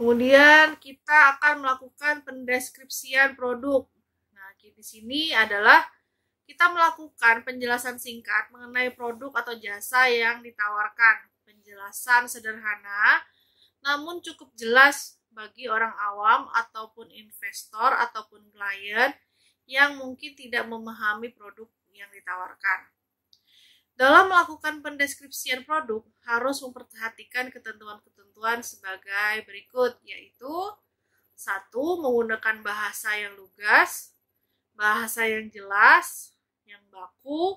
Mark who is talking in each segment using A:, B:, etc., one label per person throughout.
A: Kemudian kita akan melakukan pendeskripsian produk. Nah, di sini adalah kita melakukan penjelasan singkat mengenai produk atau jasa yang ditawarkan. Penjelasan sederhana, namun cukup jelas bagi orang awam ataupun investor ataupun klien yang mungkin tidak memahami produk yang ditawarkan. Dalam melakukan pendeskripsian produk, harus memperhatikan ketentuan-ketentuan sebagai berikut, yaitu 1. Menggunakan bahasa yang lugas, bahasa yang jelas, yang baku.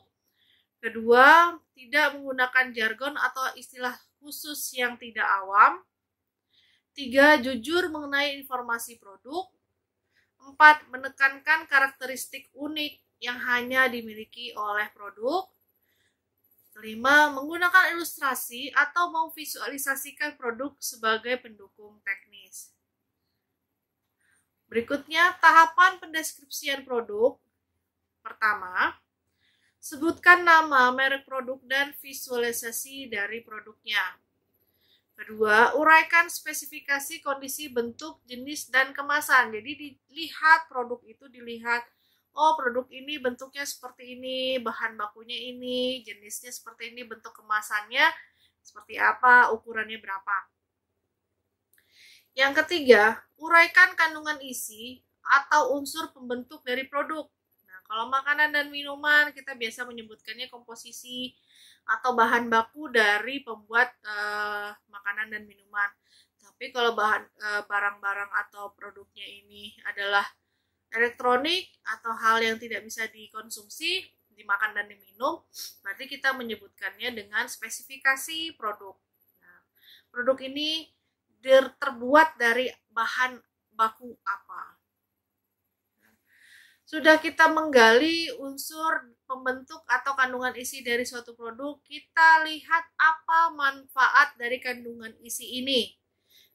A: 2. Tidak menggunakan jargon atau istilah khusus yang tidak awam. 3. Jujur mengenai informasi produk. 4. Menekankan karakteristik unik yang hanya dimiliki oleh produk. 5. Menggunakan ilustrasi atau memvisualisasikan produk sebagai pendukung teknis. Berikutnya, tahapan pendeskripsian produk. Pertama, sebutkan nama, merek produk, dan visualisasi dari produknya. Kedua, uraikan spesifikasi, kondisi, bentuk, jenis, dan kemasan. Jadi dilihat produk itu, dilihat oh produk ini bentuknya seperti ini, bahan bakunya ini, jenisnya seperti ini, bentuk kemasannya seperti apa, ukurannya berapa. Yang ketiga, uraikan kandungan isi atau unsur pembentuk dari produk. Nah, kalau makanan dan minuman kita biasa menyebutkannya komposisi atau bahan baku dari pembuat makanan dan minuman. Tapi kalau barang-barang atau produknya ini adalah elektronik atau hal yang tidak bisa dikonsumsi, dimakan dan diminum, berarti kita menyebutkannya dengan spesifikasi produk. Nah, produk ini terbuat dari bahan baku apa. Sudah kita menggali unsur pembentuk atau kandungan isi dari suatu produk, kita lihat apa manfaat dari kandungan isi ini.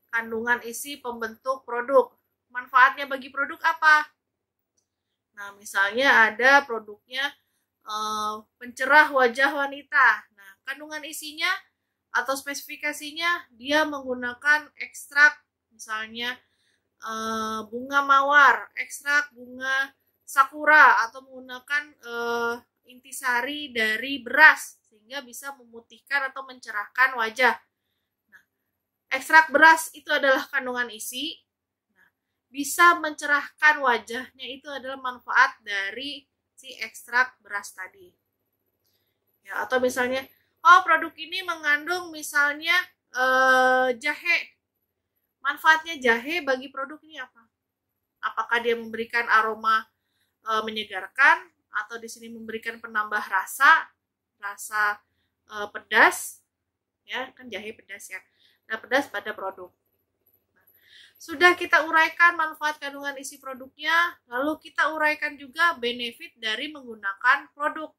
A: Kandungan isi pembentuk produk. Manfaatnya bagi produk apa? Nah, misalnya ada produknya pencerah wajah wanita. Nah, kandungan isinya atau spesifikasinya dia menggunakan ekstrak misalnya bunga mawar, ekstrak bunga sakura, atau menggunakan intisari dari beras sehingga bisa memutihkan atau mencerahkan wajah. Nah, ekstrak beras itu adalah kandungan isi. Bisa mencerahkan wajahnya, itu adalah manfaat dari si ekstrak beras tadi. Ya, atau misalnya, oh produk ini mengandung misalnya jahe. Manfaatnya jahe bagi produk ini apa? Apakah dia memberikan aroma menyegarkan, atau di sini memberikan penambah rasa pedas, ya kan jahe pedas ya. Nah, pedas pada produk. Sudah kita uraikan manfaat kandungan isi produknya, lalu kita uraikan juga benefit dari menggunakan produk.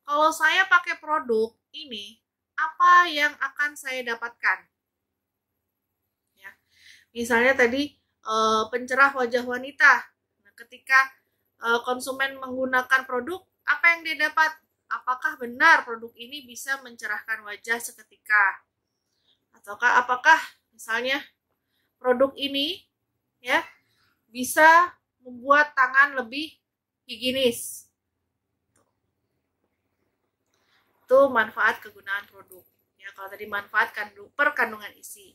A: Kalau saya pakai produk ini, apa yang akan saya dapatkan? Ya. Misalnya tadi pencerah wajah wanita. Nah, ketika konsumen menggunakan produk, apa yang dia dapat? Apakah benar produk ini bisa mencerahkan wajah seketika? Ataukah apakah misalnya produk ini ya bisa membuat tangan lebih higienis. Itu manfaat kegunaan produk. Ya, kalau tadi manfaat per kandungan isi.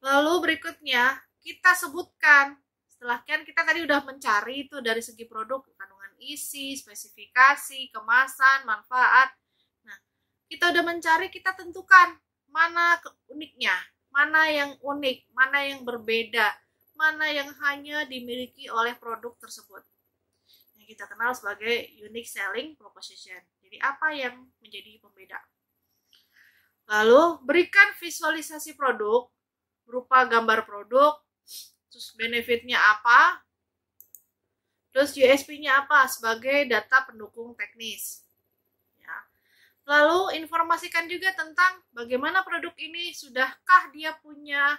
A: Lalu berikutnya kita sebutkan, setelah kan kita tadi udah mencari itu dari segi produk, kandungan isi, spesifikasi, kemasan, manfaat. Nah, kita udah mencari, kita tentukan mana uniknya. Mana yang unik, mana yang berbeda, mana yang hanya dimiliki oleh produk tersebut. Yang kita kenal sebagai unique selling proposition. Jadi apa yang menjadi pembeda? Lalu berikan visualisasi produk berupa gambar produk, terus benefitnya apa, terus USP-nya apa sebagai data pendukung teknis. Lalu informasikan juga tentang bagaimana produk ini, sudahkah dia punya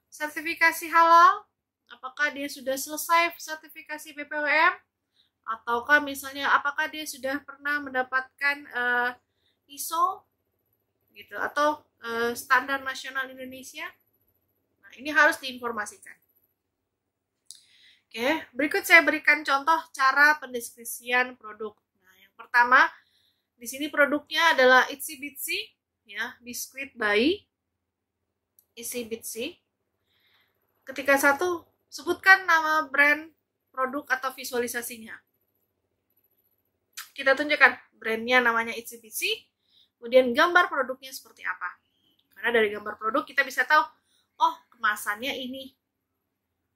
A: sertifikasi halal, apakah dia sudah selesai sertifikasi BPOM, ataukah misalnya apakah dia sudah pernah mendapatkan ISO gitu, atau standar nasional Indonesia. Nah, ini harus diinformasikan. Oke, berikut saya berikan contoh cara pendeskripsian produk. Nah, yang pertama, di sini produknya adalah Itsy Bitsy, ya, biskuit bayi, Itsy Bitsy. Ketika satu, sebutkan nama brand produk atau visualisasinya. Kita tunjukkan brandnya namanya Itsy Bitsy, kemudian gambar produknya seperti apa. Karena dari gambar produk kita bisa tahu, oh kemasannya ini,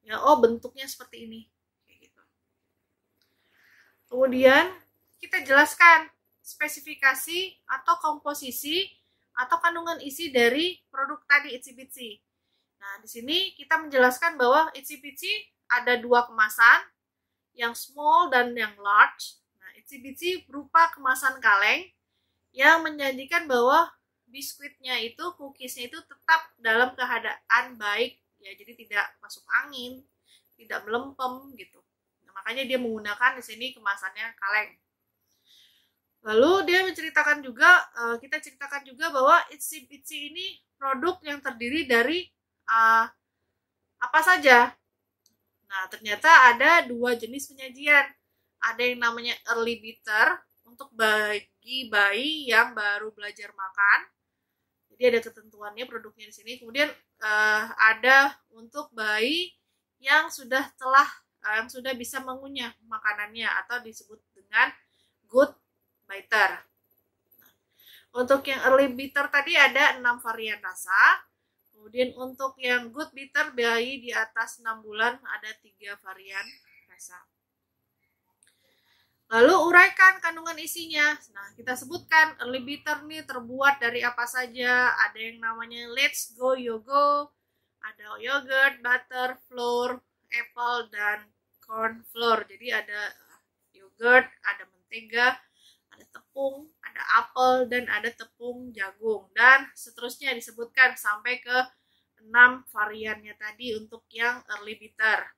A: ya, oh bentuknya seperti ini, kayak gitu. Kemudian kita jelaskan spesifikasi atau komposisi atau kandungan isi dari produk tadi Itsy Bitsy. Nah, di sini kita menjelaskan bahwa Itsy Bitsy ada dua kemasan, yang small dan yang large. Nah, Itsy Bitsy berupa kemasan kaleng yang menjanjikan bahwa biskuitnya itu, cookiesnya itu tetap dalam keadaan baik, ya, jadi tidak masuk angin, tidak melempem gitu. Nah, makanya dia menggunakan di sini kemasannya kaleng. Lalu dia menceritakan juga, kita ceritakan juga bahwa Itsy Bitsy ini produk yang terdiri dari apa saja. Nah, ternyata ada dua jenis penyajian. Ada yang namanya early bitter untuk bagi bayi yang baru belajar makan. Jadi ada ketentuannya produknya di sini. Kemudian ada untuk bayi yang sudah bisa mengunyah makanannya atau disebut dengan good biter. Untuk yang early bitter tadi ada 6 varian rasa. Kemudian untuk yang good bitter bayi di atas 6 bulan ada 3 varian rasa. Lalu uraikan kandungan isinya. Nah, kita sebutkan early bitter nih terbuat dari apa saja. Ada yang namanya Let's Go Yogo, ada yogurt, butter, flour, apple, dan corn flour. Jadi ada yogurt, ada mentega, ada tepung, ada apel, dan ada tepung jagung. Dan seterusnya disebutkan sampai ke 6 variannya tadi untuk yang early bitter.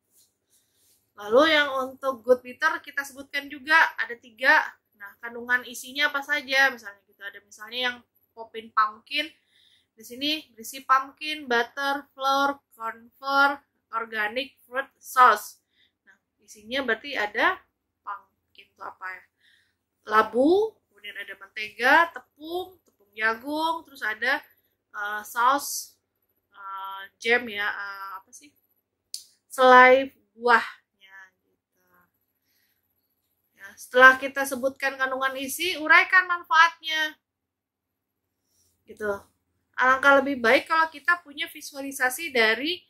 A: Lalu yang untuk good bitter kita sebutkan juga ada 3. Nah, kandungan isinya apa saja? Misalnya gitu, ada misalnya yang Poppin Pumpkin. Di sini berisi pumpkin, butter, flour, corn flour, organic fruit sauce. Nah, isinya berarti ada pumpkin itu apa ya? Labu, kemudian ada mentega, tepung jagung, terus ada saus, jam ya, apa sih? Selai buahnya gitu. Ya, setelah kita sebutkan kandungan isi, uraikan manfaatnya. Gitu. Alangkah lebih baik kalau kita punya visualisasi dari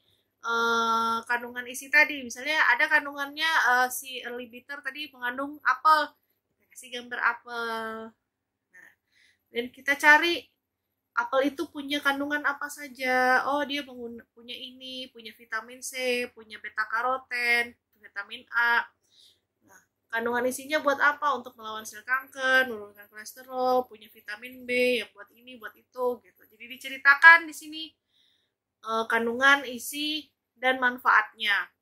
A: kandungan isi tadi. Misalnya ada kandungannya si early bitter tadi mengandung apel. Kasih gambar apel. Nah, dan kita cari apel itu punya kandungan apa saja. Oh, dia punya ini, punya vitamin C, punya beta karoten, vitamin A. Nah, kandungan isinya buat apa? Untuk melawan sel kanker, menurunkan kolesterol, punya vitamin B yang buat ini, buat itu gitu. Jadi diceritakan di sini kandungan isi dan manfaatnya.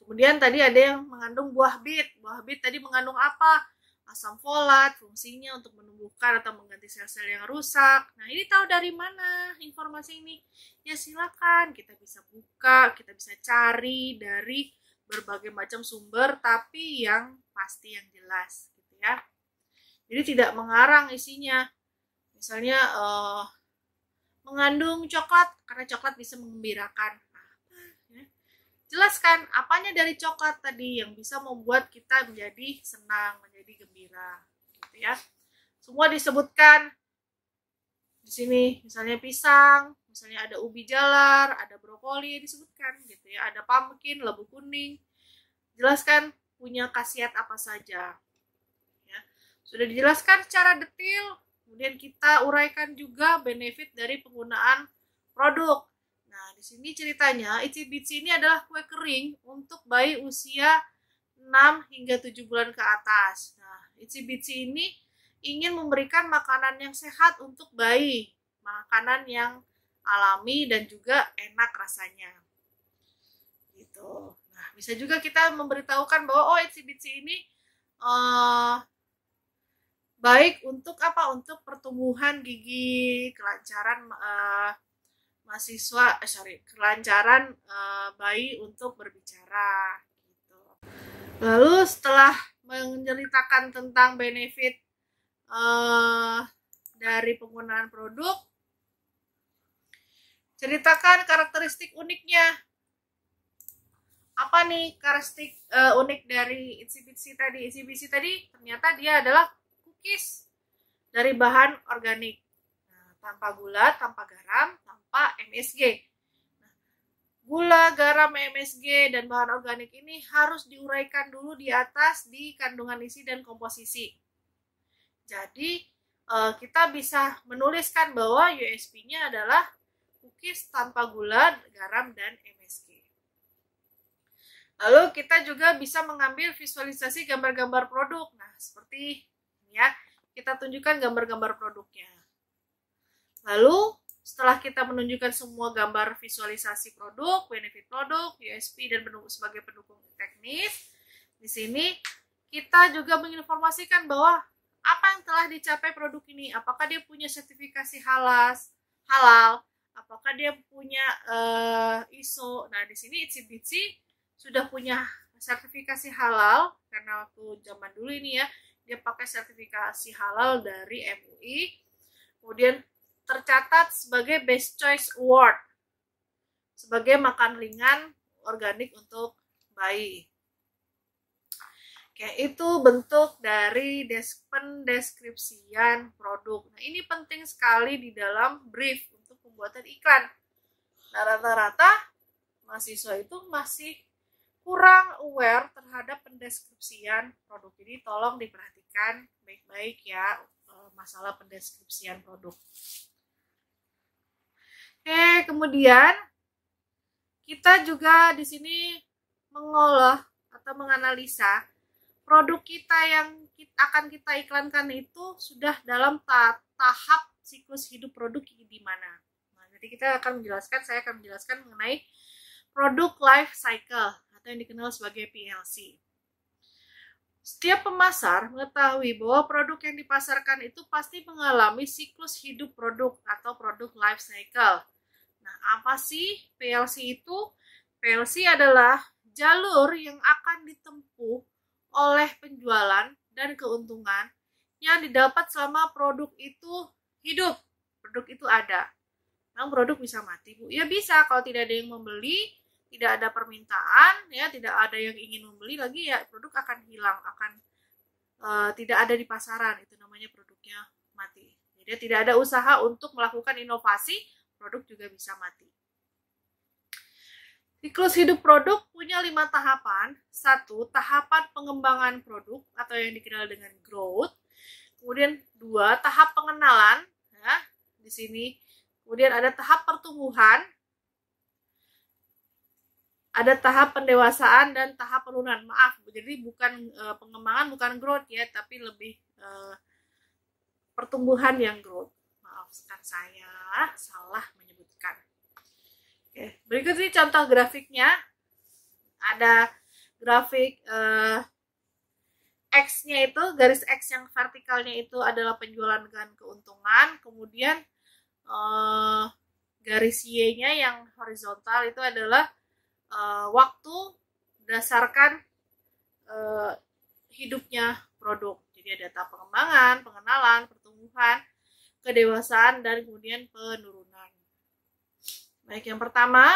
A: Kemudian tadi ada yang mengandung buah bit. Buah bit tadi mengandung apa? Asam folat, fungsinya untuk menumbuhkan atau mengganti sel-sel yang rusak. Nah, ini tahu dari mana informasi ini? Ya silakan, kita bisa buka, kita bisa cari dari berbagai macam sumber, tapi yang pasti yang jelas, gitu ya. Jadi tidak mengarang isinya. Misalnya mengandung coklat, karena coklat bisa mengembirakan. Jelaskan apanya dari coklat tadi yang bisa membuat kita menjadi senang, menjadi gembira, gitu ya. Semua disebutkan di sini, misalnya pisang, misalnya ada ubi jalar, ada brokoli disebutkan, gitu ya. Ada pumpkin, labu kuning. Jelaskan punya khasiat apa saja. Ya. Sudah dijelaskan secara detail, kemudian kita uraikan juga benefit dari penggunaan produk. Nah, di sini ceritanya, Itsy Bitsy ini adalah kue kering untuk bayi usia 6 hingga 7 bulan ke atas. Nah, Itsy Bitsy ini ingin memberikan makanan yang sehat untuk bayi, makanan yang alami dan juga enak rasanya. Gitu. Nah, bisa juga kita memberitahukan bahwa Itsy Bitsy ini baik untuk apa? Untuk pertumbuhan gigi, kelancaran kelancaran bayi untuk berbicara gitu. Lalu setelah menceritakan tentang benefit dari penggunaan produk, ceritakan karakteristik uniknya. Apa nih karakteristik unik dari Itsy Bitsy tadi? Itsy Bitsy tadi ternyata dia adalah cookies dari bahan organik, tanpa gula, tanpa garam, tanpa MSG. Gula, garam, MSG, dan bahan organik ini harus diuraikan dulu di atas di kandungan isi dan komposisi. Jadi kita bisa menuliskan bahwa USP-nya adalah cookies tanpa gula, garam, dan MSG. Lalu kita juga bisa mengambil visualisasi gambar-gambar produk. Nah, seperti ini ya, kita tunjukkan gambar-gambar produknya. Lalu setelah kita menunjukkan semua gambar visualisasi produk, benefit produk, USP, dan sebagai pendukung teknis, di sini kita juga menginformasikan bahwa apa yang telah dicapai produk ini, apakah dia punya sertifikasi halal, apakah dia punya ISO. Nah, di sini Itsy Bitsy sudah punya sertifikasi halal karena waktu zaman dulu ini ya, dia pakai sertifikasi halal dari MUI. Kemudian tercatat sebagai Best Choice Award sebagai makan ringan organik untuk bayi. Oke, itu bentuk dari pendeskripsian produk. Nah, ini penting sekali di dalam brief untuk pembuatan iklan. Nah, rata-rata mahasiswa itu masih kurang aware terhadap pendeskripsian produk. Jadi tolong diperhatikan baik-baik ya masalah pendeskripsian produk. Oke, kemudian kita juga di sini mengolah atau menganalisa produk kita yang akan kita iklankan itu sudah dalam tahap siklus hidup produk di mana. Nah, nanti saya akan menjelaskan mengenai produk life cycle atau yang dikenal sebagai PLC. Setiap pemasar mengetahui bahwa produk yang dipasarkan itu pasti mengalami siklus hidup produk atau produk life cycle. Nah, apa sih PLC itu? PLC adalah jalur yang akan ditempuh oleh penjualan dan keuntungan yang didapat selama produk itu hidup, produk itu ada. Memang produk bisa mati, Bu? Ya bisa, kalau tidak ada yang membeli, tidak ada permintaan, ya tidak ada yang ingin membeli lagi, ya produk akan hilang, akan tidak ada di pasaran. Itu namanya produknya mati. Jadi tidak ada usaha untuk melakukan inovasi, produk juga bisa mati. Siklus hidup produk punya 5 tahapan. 1. Tahapan pengembangan produk atau yang dikenal dengan growth. Kemudian 2. Tahap pengenalan, ya, di sini. Kemudian ada tahap pertumbuhan, ada tahap pendewasaan dan tahap penurunan. Maaf, jadi bukan pengembangan, bukan growth ya, tapi lebih pertumbuhan yang growth. Maafkan saya salah menyebutkan. Oke, berikut ini contoh grafiknya. Ada grafik X-nya itu, garis X yang vertikalnya itu adalah penjualan dengan keuntungan. Kemudian garis Y-nya yang horizontal itu adalah waktu berdasarkan hidupnya produk. Jadi ada tahap pengembangan, pengenalan, pertumbuhan, kedewasaan, dan kemudian penurunan. Baik, yang pertama,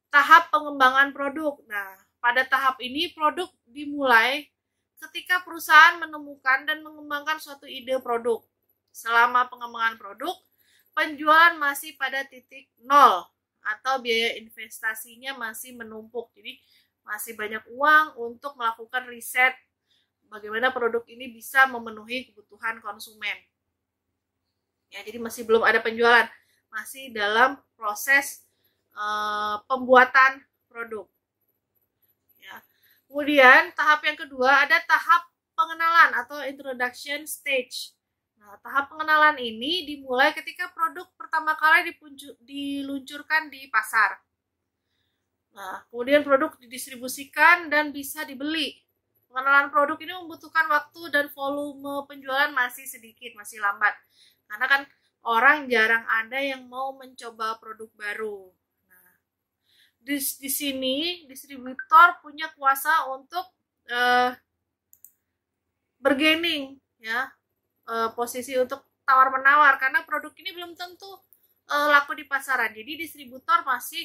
A: tahap pengembangan produk. Nah, pada tahap ini produk dimulai ketika perusahaan menemukan dan mengembangkan suatu ide produk. Selama pengembangan produk, penjualan masih pada titik nol atau biaya investasinya masih menumpuk. Jadi masih banyak uang untuk melakukan riset bagaimana produk ini bisa memenuhi kebutuhan konsumen. Ya, jadi masih belum ada penjualan, masih dalam proses pembuatan produk. Ya. Kemudian tahap yang kedua ada tahap pengenalan atau introduction stage. Nah, tahap pengenalan ini dimulai ketika produk pertama kali diluncurkan di pasar. Nah, kemudian produk didistribusikan dan bisa dibeli Pengenalan produk ini membutuhkan waktu dan volume penjualan masih sedikit, masih lambat. Karena kan orang jarang ada yang mau mencoba produk baru. Nah, di sini distributor punya kuasa untuk bergaining, ya, posisi untuk tawar menawar, karena produk ini belum tentu laku di pasaran. Jadi distributor masih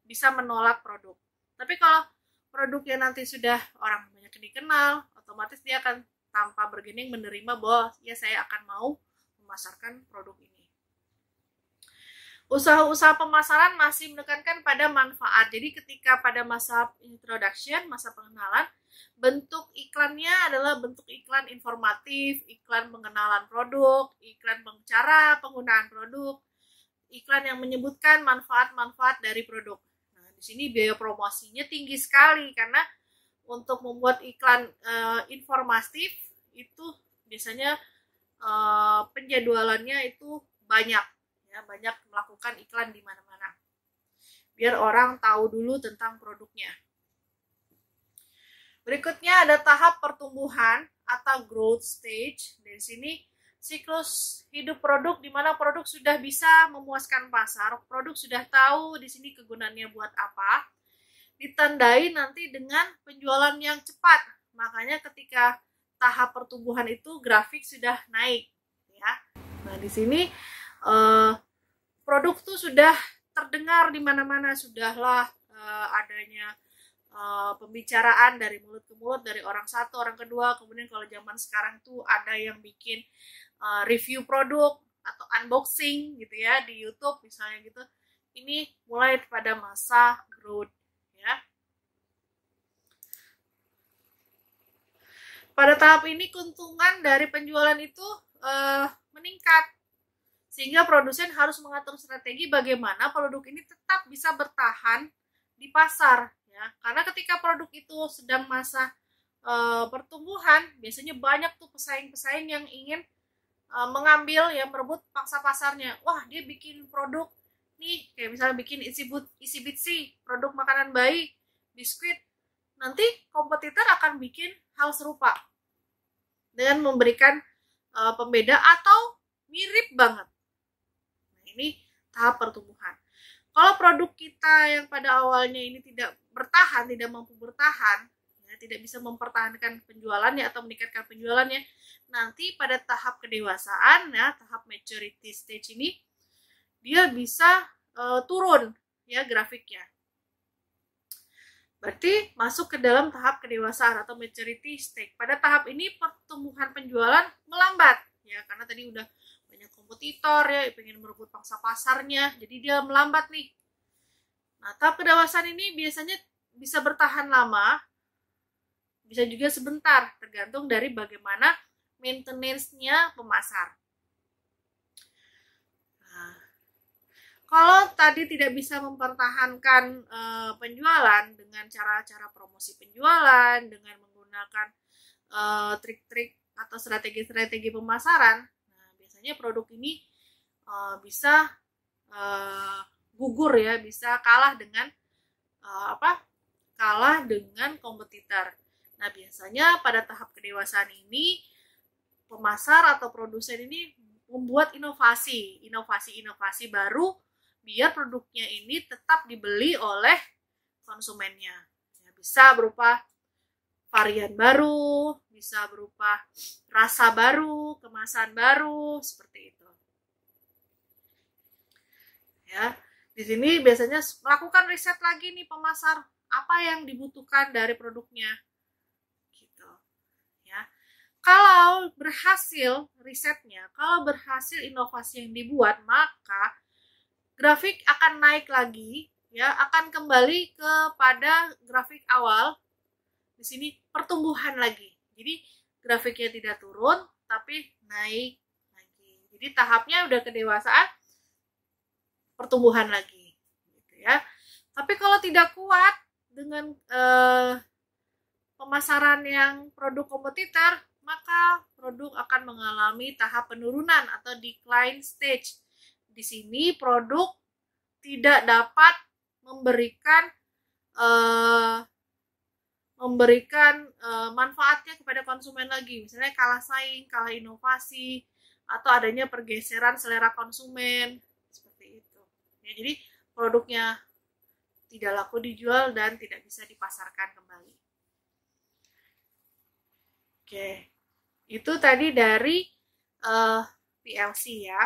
A: bisa menolak produk. Tapi kalau produknya nanti sudah orang banyak dikenal, otomatis dia akan tanpa bergening menerima bahwa ya saya akan mau memasarkan produk ini. Usaha-usaha pemasaran masih menekankan pada manfaat. Jadi ketika pada masa introduction, masa pengenalan, bentuk iklannya adalah bentuk iklan informatif, iklan pengenalan produk, iklan cara penggunaan produk, iklan yang menyebutkan manfaat-manfaat dari produk. Di sini biaya promosinya tinggi sekali karena untuk membuat iklan informatif itu biasanya penjadwalannya itu banyak, ya, banyak melakukan iklan di mana-mana biar orang tahu dulu tentang produknya. Berikutnya ada tahap pertumbuhan atau growth stage. Dari sini siklus hidup produk, di mana produk sudah bisa memuaskan pasar, produk sudah tahu di sini kegunaannya buat apa, ditandai nanti dengan penjualan yang cepat. Makanya ketika tahap pertumbuhan itu grafik sudah naik, ya. Nah di sini produk tuh sudah terdengar di mana-mana, sudahlah adanya pembicaraan dari mulut ke mulut, dari orang satu, orang kedua. Kemudian kalau zaman sekarang tuh ada yang bikin review produk atau unboxing gitu ya di YouTube misalnya gitu. Ini mulai pada masa growth, ya. Pada tahap ini keuntungan dari penjualan itu meningkat, sehingga produsen harus mengatur strategi bagaimana produk ini tetap bisa bertahan di pasar. Ya, karena ketika produk itu sedang masa pertumbuhan, biasanya banyak tuh pesaing-pesaing yang ingin mengambil, ya, merebut pangsa pasarnya. Wah, dia bikin produk nih, kayak misalnya bikin isi bitsy, produk makanan bayi, biskuit. Nanti kompetitor akan bikin hal serupa dengan memberikan pembeda atau mirip banget. Nah, ini tahap pertumbuhan. Kalau produk kita yang pada awalnya ini tidak bertahan, tidak mampu bertahan, ya, tidak bisa mempertahankan penjualannya atau meningkatkan penjualannya, nanti pada tahap kedewasaan, ya, tahap maturity stage ini, dia bisa turun, ya, grafiknya. Berarti masuk ke dalam tahap kedewasaan atau maturity stage. Pada tahap ini pertumbuhan penjualan melambat, ya, karena tadi udah banyak kompetitor, ya, pengen merebut pangsa pasarnya, jadi dia melambat nih. Nah, tahap kedewasaan ini biasanya bisa bertahan lama, bisa juga sebentar, tergantung dari bagaimana maintenance-nya pemasar. Nah, kalau tadi tidak bisa mempertahankan penjualan dengan cara-cara promosi penjualan, dengan menggunakan trik-trik atau strategi-strategi pemasaran, produk ini bisa gugur, ya, bisa kalah dengan kalah dengan kompetitor. Nah, biasanya pada tahap kedewasaan ini pemasar atau produsen ini membuat inovasi baru biar produknya ini tetap dibeli oleh konsumennya. Ya, bisa berupa varian baru, bisa berupa rasa baru, kemasan baru, seperti itu. Ya, di sini biasanya melakukan riset lagi nih pemasar, apa yang dibutuhkan dari produknya. Gitu. Ya. Kalau berhasil risetnya, kalau berhasil inovasi yang dibuat, maka grafik akan naik lagi, ya, akan kembali kepada grafik awal. Di sini pertumbuhan lagi. Jadi grafiknya tidak turun tapi naik lagi. Jadi tahapnya udah kedewasaan, pertumbuhan lagi, gitu ya. Tapi kalau tidak kuat dengan pemasaran yang produk kompetitor, maka produk akan mengalami tahap penurunan atau decline stage. Di sini produk tidak dapat memberikan memberikan manfaatnya kepada konsumen lagi, misalnya kalah saing, kalah inovasi, atau adanya pergeseran selera konsumen seperti itu. Ya, jadi produknya tidak laku dijual dan tidak bisa dipasarkan kembali. Oke, itu tadi dari PLC ya.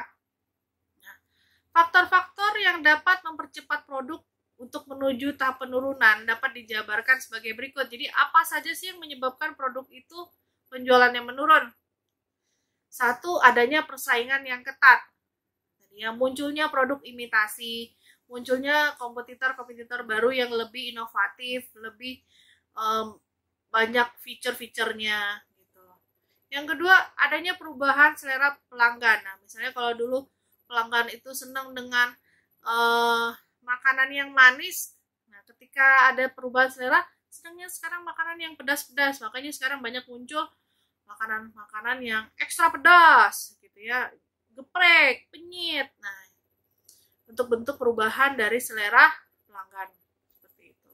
A: Nah, faktor-faktor yang dapat mempercepat produk untuk menuju tahap penurunan dapat dijabarkan sebagai berikut. Jadi apa saja sih yang menyebabkan produk itu penjualannya menurun? Satu, adanya persaingan yang ketat. Jadi munculnya produk imitasi, munculnya kompetitor-kompetitor baru yang lebih inovatif, lebih banyak fitur-fiturnya gitu. Yang kedua, adanya perubahan selera pelanggan. Nah, misalnya kalau dulu pelanggan itu senang dengan makanan yang manis, nah ketika ada perubahan selera, senangnya sekarang makanan yang pedas-pedas, makanya sekarang banyak muncul makanan-makanan yang ekstra pedas gitu ya, geprek, penyit. Nah, untuk bentuk perubahan dari selera pelanggan seperti itu.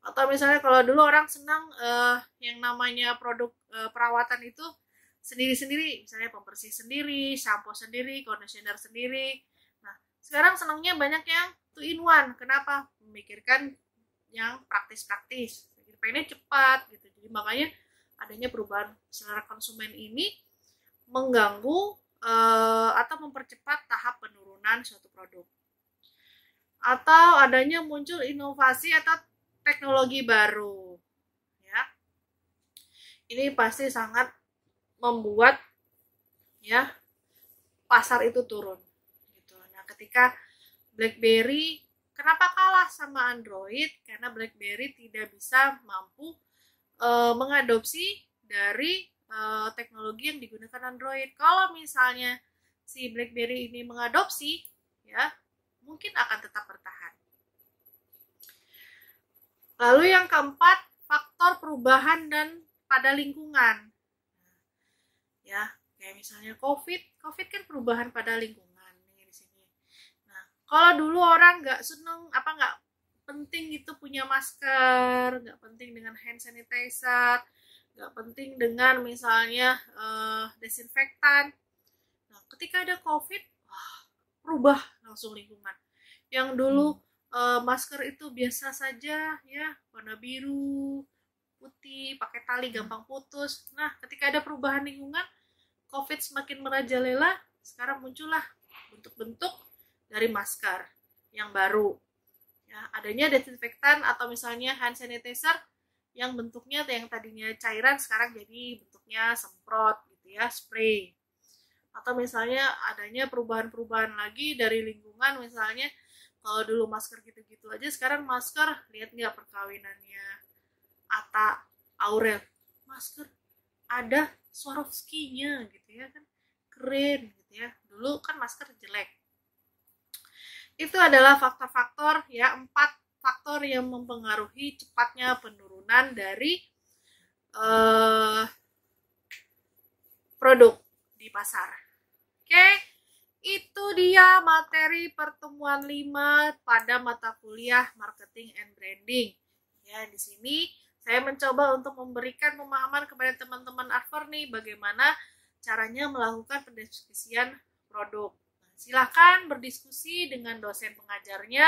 A: Atau misalnya kalau dulu orang senang yang namanya produk perawatan itu sendiri-sendiri, misalnya pembersih sendiri, shampoo sendiri, conditioner sendiri. Nah, sekarang senangnya banyak yang 2-in-1. Kenapa? Memikirkan yang praktis-praktis. Pengennya cepat gitu. Jadi makanya adanya perubahan selera konsumen ini mengganggu atau mempercepat tahap penurunan suatu produk. Atau adanya muncul inovasi atau teknologi baru. Ya. Ini pasti sangat membuat ya pasar itu turun gitu. Nah, ketika BlackBerry kenapa kalah sama Android? Karena BlackBerry tidak bisa mampu mengadopsi dari teknologi yang digunakan Android. Kalau misalnya si BlackBerry ini mengadopsi, ya mungkin akan tetap bertahan. Lalu yang keempat, faktor perubahan dan pada lingkungan. Ya, kayak misalnya COVID kan perubahan pada lingkungan. Kalau dulu orang nggak seneng, nggak penting itu punya masker, nggak penting dengan hand sanitizer, nggak penting dengan misalnya desinfektan. Nah, ketika ada COVID, berubah langsung lingkungan. Yang dulu masker itu biasa saja, ya warna biru, putih, pakai tali gampang putus. Nah, ketika ada perubahan lingkungan, COVID semakin merajalela, sekarang muncullah bentuk-bentuk dari masker yang baru. Ya, adanya desinfektan atau misalnya hand sanitizer yang bentuknya yang tadinya cairan sekarang jadi bentuknya semprot gitu ya, spray. Atau misalnya adanya perubahan-perubahan lagi dari lingkungan, misalnya kalau dulu masker gitu-gitu aja, sekarang masker, lihat nggak perkawinannya Atta Aurel, masker ada Swarovski-nya gitu ya kan, keren gitu ya. Dulu kan masker jelek. Itu adalah faktor-faktor ya, 4 faktor yang mempengaruhi cepatnya penurunan dari produk di pasar. Oke, itu dia materi pertemuan 5 pada mata kuliah Marketing and Branding. Ya, di sini saya mencoba untuk memberikan pemahaman kepada teman-teman Adver nih bagaimana caranya melakukan pendeskripsian produk. Silahkan berdiskusi dengan dosen pengajarnya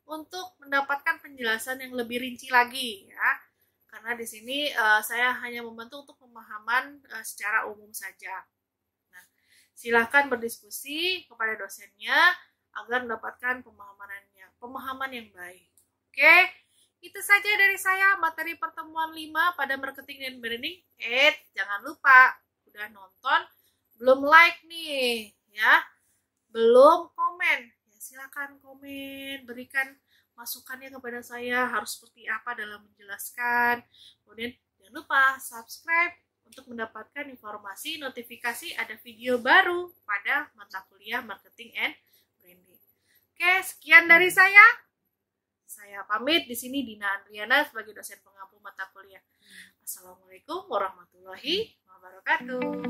A: untuk mendapatkan penjelasan yang lebih rinci lagi ya. Karena di sini saya hanya membantu untuk pemahaman secara umum saja. Nah, silahkan berdiskusi kepada dosennya agar mendapatkan pemahaman yang baik. Oke, itu saja dari saya materi pertemuan 5 pada Marketing dan Branding. Jangan lupa udah nonton, belum like nih ya. Belum komen, ya silakan komen, berikan masukannya kepada saya harus seperti apa dalam menjelaskan. Kemudian jangan lupa subscribe untuk mendapatkan informasi notifikasi ada video baru pada mata kuliah Marketing and Branding. Oke, sekian dari saya. Saya pamit, di sini Dina Andriana sebagai dosen pengampu mata kuliah. Assalamualaikum warahmatullahi wabarakatuh.